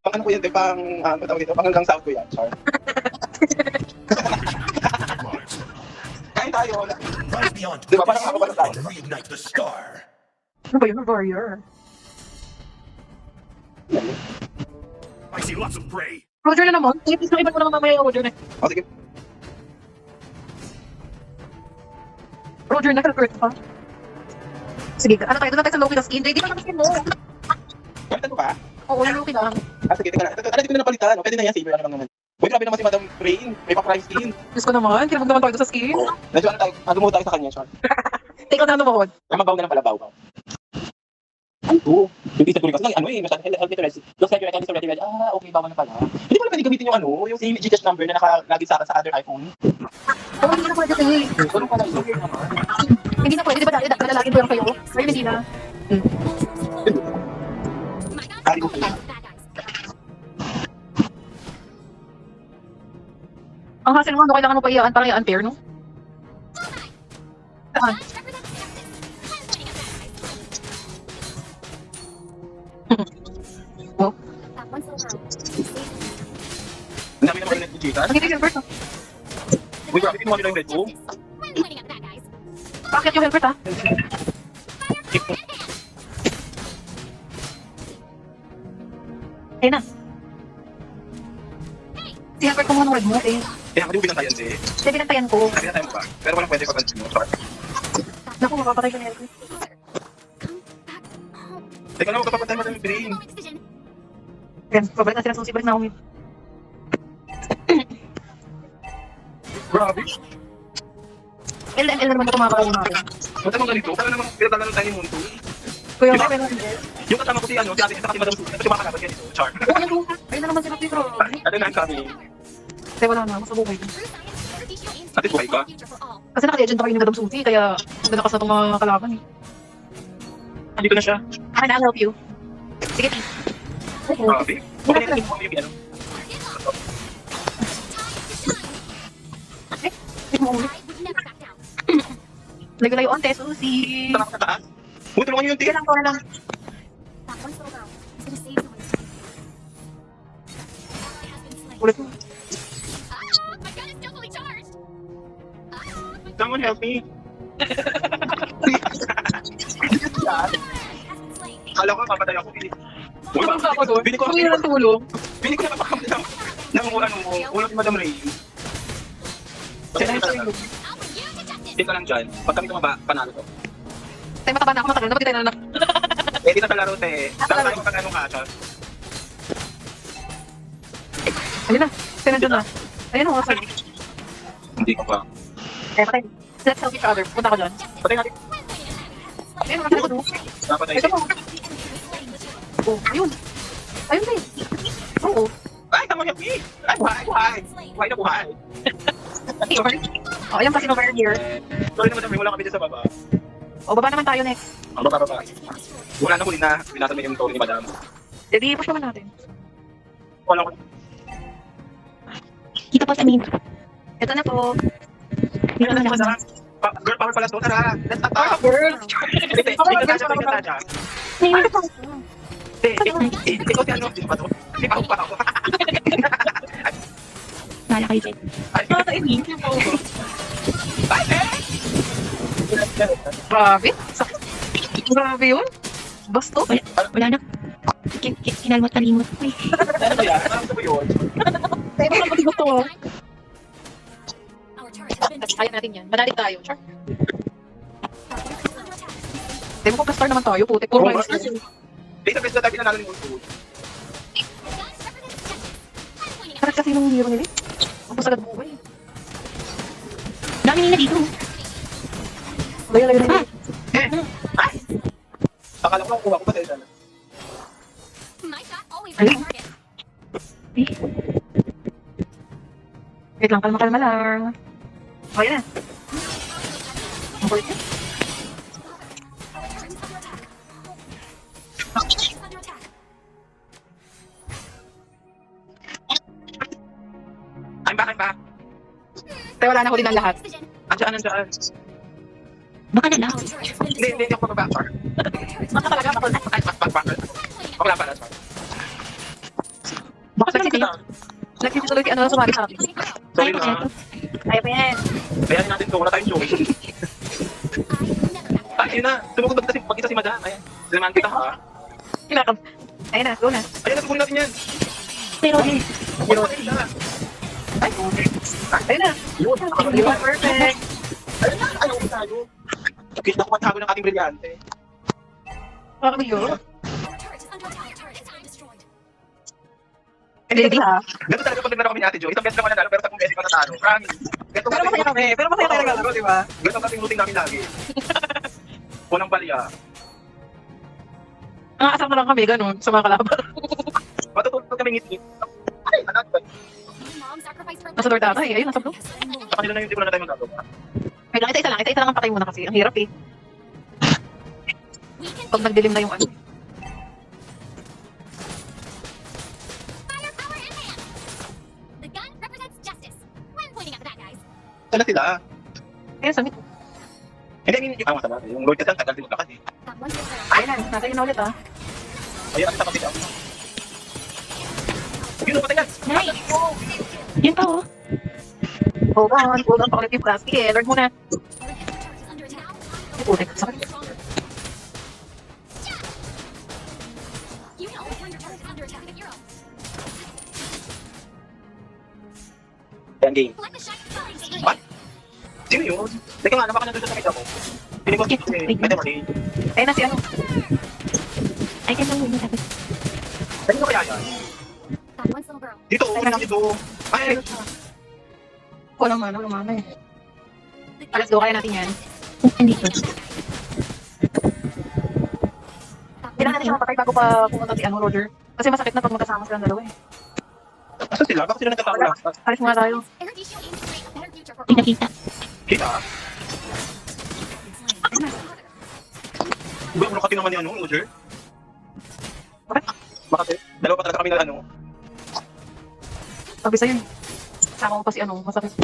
Pang ano ko yan, pang, ano tawag dito, pang hanggang south ko yan, char. Kain tayo. Rise beyond Di ba, parang ako ba tayo? to reignite the star. Ano ba yun? Warrior. I see lots of prey. Roger na naman. Sige, please nakiban mo naman mamaya yung Roger na. O, sige. Roger na, kalpert pa. Sige, ano tayo? Doon na tayo sa Loki na skin. JD, ano skin mo? Gamitan mo pa? Oo, yung Loki lang. Sige, tingnan na. Ano, di ko na napalitan. Pwede na yan, saver, ano lang naman. Uy, grabe naman si Madam Rain. May pa-price skin. Diyos ko naman, kinabag naman tayo doon sa skin. Medyo ano tayo, lumuhod tayo sa kanya, char. Take out na naman. Ay, magbaw na lang pala, baw. Ano to? Yung piece of curious. Ano eh, masyadong help me to rest. Looks like your account is already ready. Ah, okay, bawal na pala. Hindi pala pwede gamitin yung ano, yung same Gcash number na nakalagay sa other iPhone. Oo, hindi na pwede tayo. Ganun pala, so weird naman. Hindi na pwede, di ba dati nalalagin ko lang kayo? Ngayon hindi na. Kali ko. Ang hassle mo, ano kailangan mo pa iyaan para i-unpair, no? Saan? Oh, Ang dami naman ng Gcash. nagiging helpert, no? Uy, grabe, kinuha nila yung red ko. Bakit yung helpert, ha? Ayun na. Si helpert ko muna ng red mo, eh. Kaya ako din binantayan si. Sige, binantayan ko. Sabi na tayo pa. Pero walang pwede papansin mo, char. Naku, mapapatay ko na helpert. Teka lang, magkapapatay mo ng brain. Ayan, pabalik na sila susi, balik na ako. Grabe. LML na naman ito mga kalaro natin. Ba't naman ganito? Parang naman pinatalaran tayo ni Munto. Kuya, Diba? pero hindi. Yung kasama ko si ano, si Ate, saka si Madam Susi. Kasi mga kalaban ganito, char. Oo, ano? Ayun na naman sila, Pedro. Ano na ang kami? Kasi wala na, masabukay. Ate, buhay ka? Kasi naka-legend pa kayo ng Madam Susi, kaya nalakas na itong mga kalaban eh. Andito na siya. Akin, I'll help you. Sige, please. Grabe. Okay na yung ano. Layo-layo on, Susi. Tara sa taas. Uy, tulungan niyo yung Sige tiyan. lang, tulungan lang. Ulit mo. Someone help me. Kala ko, papatay ako. Uy, Tulong ako doon. Bili ko Humingi ng tulong. Bili ko na papakamit ng ano mo, ulo ni Madam Ray. Dito lang dyan. Pag kami tumaba, panalo to. Tayo mataba na ako, matagal na. Ba't di tayo nanak? Eh, di na talaro, te. Dapat tayo pag ano ka, char. Ayun na. Tayo nandun na. Ayun na, sorry. Hindi ko pa. Eh, patay. Let's help each other. Punta ka dyan. Patay natin. Ayun, makasal ko doon. Dapat tayo. Ito mo. Oh, ayun. Ayun din. Oo. Ay, someone help me. Ay, buhay, buhay. Buhay na buhay. Oh, ayun pa sino over here. Sorry na, Madam Ray, wala kami dyan sa baba. O, baba naman tayo next. Ang baba. Wala na huli na. Binasa mo yung story ni Madam. Jadi, push naman natin. Wala ko. Kita po sa amin. Ito na po. Dito na Girl, naman. girl power pala to. Tara, let's attack. Girl! Hindi, ikaw siya. Ikaw si ano? Sino ba to? Hindi pa ako. Nala kayo dyan. Ay, Grabe. Sakit. Grabe yun. Basto. Wala na. Kinalmot kalimot. ano ba yan? Parang gusto ko yun. Tayo ba kapag gusto mo? Kaya natin yan. Manalig tayo. Sure. Tayo mo pag-star naman tayo. Putik. Puro minus na. Dito best na tayo pinanalo ni Munto. Parang kasi nung hero nila. Ang pasagad mo ba eh. Dami nila dito. Layo-layo na. Akala ko kuha ko pa tayo sana. Wait lang, kalma-kalma lang. O, yan na. Ang kulit niya. I'm back. Pero wala na huli ng lahat. Andiyan. Baka na lang. Hindi ako mababakar. Baka talaga bakal. Ay, bakbakar. Bakla pala. Baka nagtituloy si ano na sumali sa akin. Sorry Ayaw ko na. ito. Ayaw pa yan. Bayarin natin to. Wala tayong joy. Ay, yun na. Sumugod mag-isa si Madam. Ayan. Sinamaan kita ha. Kinakam. Ayun na, go na. Ayan na, sugurin natin yan. Pero eh, Pero, ayun na. Ay, ayun na. Yun, perfect. Ayun na. Ayaw ko tayo. Okay, nakuha tago ng ating brilyante. Bakit yun? Hindi, Hindi ha. ganito talaga pag naglaro kami ni Ate Jo. Isang beses lang ako nanalo, pero 10 beses ako natalo. Promise. Pero masaya kami. Pero masaya tayo naglaro, di ba? Ganito kasing routine namin lagi. Walang palya. Ang asam na lang kami, ganun, sa mga kalaban. Matutulog kami ngit-ngit. Ay, anak ba? Nasa door tatay, ayun, nasa blue. Sa kanila na yun, di ko na tayo magagawa. Wait lang, isa-isa lang ang patay muna kasi. Ang hirap eh. Pag nagdilim na yung ano. Sana sila. Ayun, sa mid. Hindi, I mean, yung tama sa yung Lord kasi ang tagal din maglakad eh. Ayun na, nasa yun na ulit ah. Ayun, ang tapos ikaw. Yun, patay yan. nice. Yun pa oh. Hold on, paulit yung class. Sige, Lord muna. Putik, sakit. Yan, game. What? Sino yun? Teka nga, baka nandun sa sakit ako. Pinig ko si Metamorty. Ayun na si ano. Ay, kaya lang yun tapos. Sino kaya yan? Dito, dito. Ay, Walang mana eh. Alas do, kaya natin yan. Andito. Kailangan natin siya mapatay bago pa pumunta si ano, Roger. Kasi masakit na pag magkasama silang dalawa eh. asa sila? Bakit sila nagkakaula? Alis muna tayo. Pinakita. Kita? Uy, ulo kati naman ni ano, Roger? Bakit? Bakit? Dalawa pa talaga kami na ano. Sabi sa'yo eh. Sama ko pa si ano, masakit.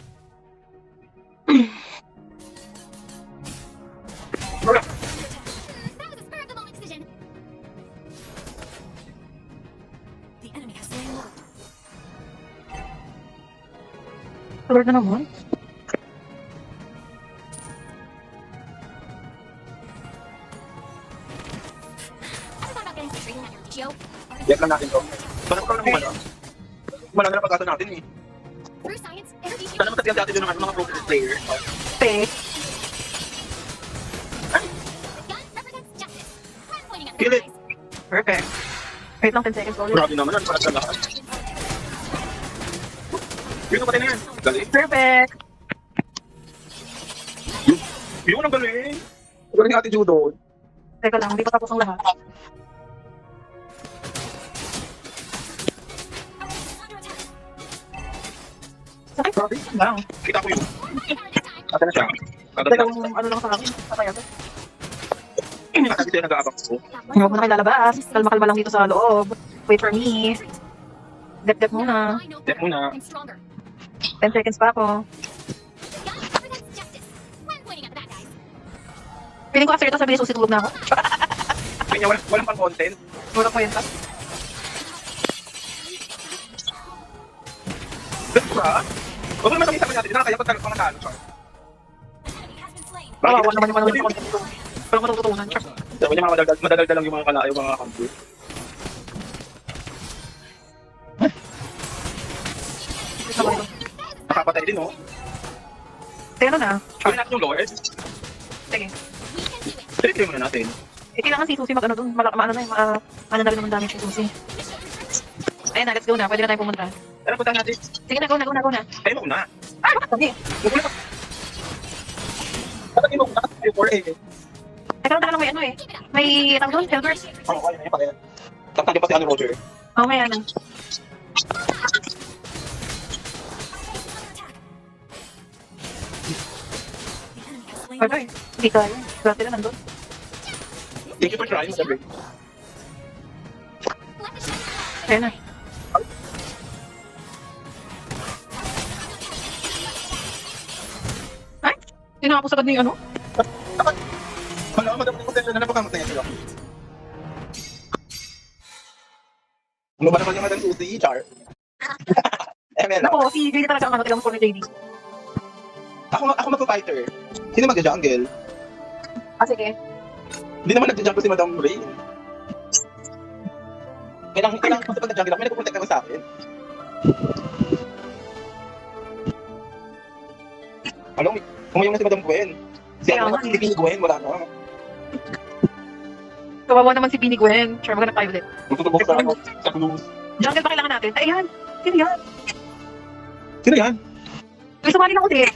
Lord na naman. Yak lang natin to. Baka ko lang kumala. Kumala na lang pagkata natin eh. Sana matatiyan natin doon ng mga pro player. Te. Kilit! Perfect. Wait lang 10 seconds ulit. Grabe naman, ano para sa lahat. Yun ang patay na yan. Galing. Perfect. Yun ang galing. Ang galing ni Ate Judo. Teka lang, hindi pa tapos ang lahat. Sakit. Grabe. Lang. Kita ko yun. Ate na siya. Teka lang, ano lang sa akin. Patay ako. Ate siya nag-aabak ko. Huwag mo na kayo lalabas. Kalma-kalma lang dito sa loob. Wait for me. Dep-dep muna. Dep muna. 10 seconds pa ako. Feeling ko after ito sabi ni Susie tulog na ako. Kanya walang pang content. Walang kwenta. Diba? Huwag naman kami natin. Nakakaya pag talagang natalo siya. Kawawa naman yung sa content ko. Walang matututunan. Sabi niya mga madadagdag lang yung mga kalayo, mga kampi. Nakapatay din, oh. Kaya ano na? Gawin natin yung Lord. Sige. Try muna natin. Eh, kailangan si Susie mag-ano dun. Ano na yung ano na rin naman damage si Susie. Ayan na, let's go na. Pwede na tayo pumunta. Tara, punta natin. Sige na, go na. Kayo mauna. Ay, bakit sabi? Bakit kayo mauna? Kayo 4 eh. Teka lang may ano eh. May tawag doon, Elders. Oo, kaya na yun. Pakaya. Tatagyan pa si ano, Roger. Oh, may ano. Okay, hindi kaya. Grabe na nandun. Thank you for trying, Madam. Ayan na. tinapos agad na yung ano. Wala, madam ko tayo na napakamatay sila. Ano ba naman yung Madam Susie, Char? ML. Nako, si JD talaga ang ano, tilang score ni JD. Ako magpa-fighter. Sino mag-jungle? Ah, sige. Hindi naman nag-jungle si Madam Ray. Kailangan kasi pag nag-jungle ako, may nagpuprotect naman sa akin. Alam mo, kumayong na si Madam Gwen. Kaya nga, Si Pini Gwen, wala na. Kawawa naman si Bini Gwen. Sure, maghanap tayo ulit. Magtutubok sa ano, sa clues. Jungle ba kailangan natin? Ay, yan. Sino yan? Sino yan? May sumali lang ulit.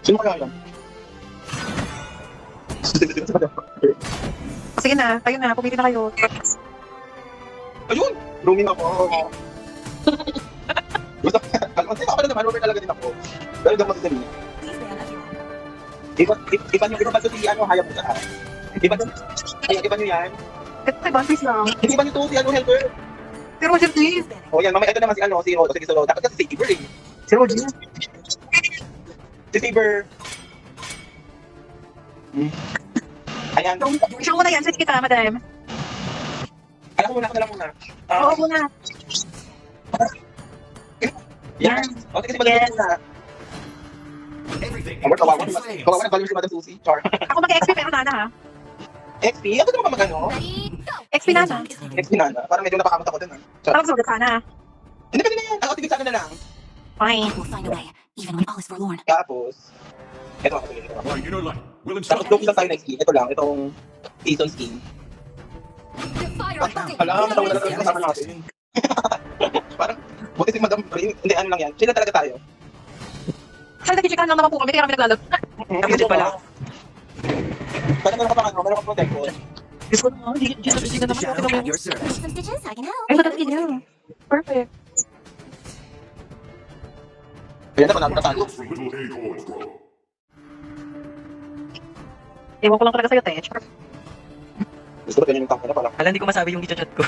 Sino kaya yan? Si Madam Ray. Sige na, kayo na. Pumili na kayo. Ayun! Roaming ako. Gusto ako na naman, over talaga din ako. Pero hindi ako masisabi. Iba ba ito si ano, Hayabusa? Iba nyo yan? Ito kay Bantis lang. Hindi ba nito si ano, helper? Si Roger D. O yan, mamaya ito naman si ano, si Rodo. Sige, so, dapat kasi si Saber eh. Si Roger. Si Saber. Ayan. Show mo na yan. Sige kita, madam. Alam mo muna. Oo, muna. Yan. O, sige si Madam Yes. Susie muna. Everything Amor, kawawa is naman. flame. Kawawa na si Madam Susie. Char. Ako mag-XP pero nana ha. XP? Ako naman mag-ano? XP nana. XP na na. Parang medyo napakamot ako dun ah. Char. Parang sulit sana. Hindi pwede na yan. Ako, tigil sa akin na lang. Fine. We'll find a way, even when all is forlorn. Tapos, ito ako. Ito ako. My inner light will Tapos, install. look lang tayo na skin. Ito lang, itong season skin. Alam, matawag na talaga kasama natin. Parang, buti si Madam Ray, hindi ano lang yan. Sila talaga tayo. Saan nag-checkan lang naman po kami kaya kami naglalaro. Kapit pala. Kaya meron ka pang ano, meron ka protector. Diyos ko naman, hindi na naman ako naman. Your service. Some stitches, I can help. Ay, madali niya. Perfect. Kaya naman natin natalo. Ewan ko lang talaga sa'yo, Tech. Gusto ko ganyan yung tank na pala. Alam, hindi ko masabi yung chat ko.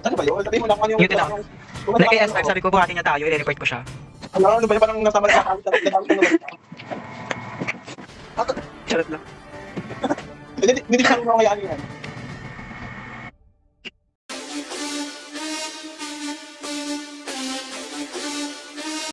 Ano ba yun? Sabihin mo lang kung ano yung... Yun lang. Nag-i-expect, sabi ko, buhatin niya tayo, i-report ko siya. Ano ba yun? Parang nasama na sa kawit. Charot lang. Hindi ko kayaan yun.